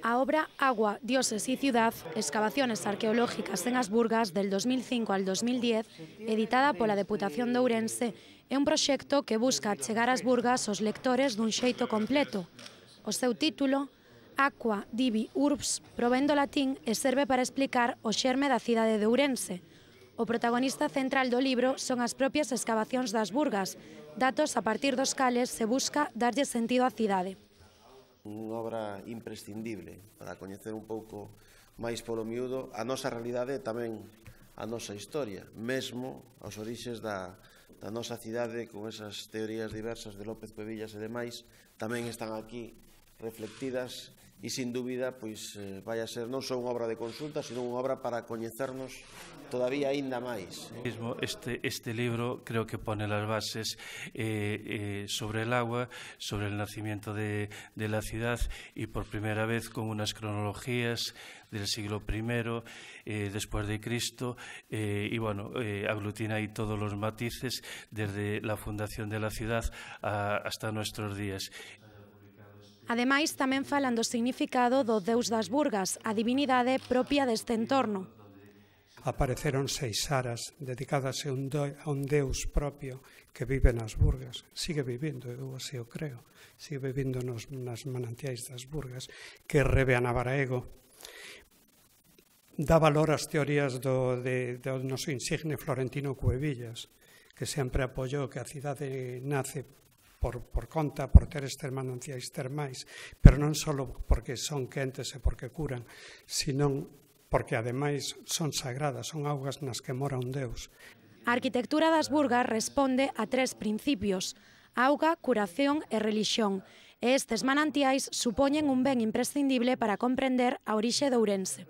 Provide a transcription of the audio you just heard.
A obra Agua, dioses y ciudad, excavaciones arqueológicas en as Burgas del 2005 al 2010, editada pola Deputación de Ourense, é un proxecto que busca chegar ás Burgas aos lectores dun xeito completo. O seu título, Aqua Divi Urbs, provén do latín e serve para explicar o xerme da cidade de Ourense. O protagonista central do libro son as propias excavacións das Burgas, datos a partir dos cales se busca darlle sentido á cidade. Unha obra imprescindible para coñecer un pouco máis polo miúdo a nosa realidade e tamén a nosa historia, mesmo aos orixes da nosa cidade, con esas teorías diversas de López Cuevillas e demais, tamén están aquí reflectidas e, sin dúbida, pois vai a ser non só unha obra de consulta, sino unha obra para coñecernos todavía aínda máis. Este libro creo que pone las bases sobre el agua, sobre el nacimiento de la ciudad y por primera vez con unas cronologías del siglo I después de Cristo y bueno, aglutina ahí todos los matices desde la fundación de la ciudad hasta nuestros días. Ademais, tamén falan do significado do Deus das Burgas, a divinidade propia deste entorno. Apareceron 6 aras dedicadas a un Deus propio que vive nas Burgas. Sigue vivindo, eu así o creo. Sigue vivindo nas manantiais das Burgas, que rebe a Navaraego. Dá valor ás teorías do noso insigne Florentino Cuevillas, que sempre apoiou que a cidade nace por conta, por ter estes mananciais termais, pero non só porque son quentes e porque curan, sino porque ademais son sagradas, son augas nas que mora un Deus. A arquitectura das Burgas responde a 3 principios: auga, curación e relixión, e estes manantiais supoñen un ben imprescindible para comprender a orixe de Ourense.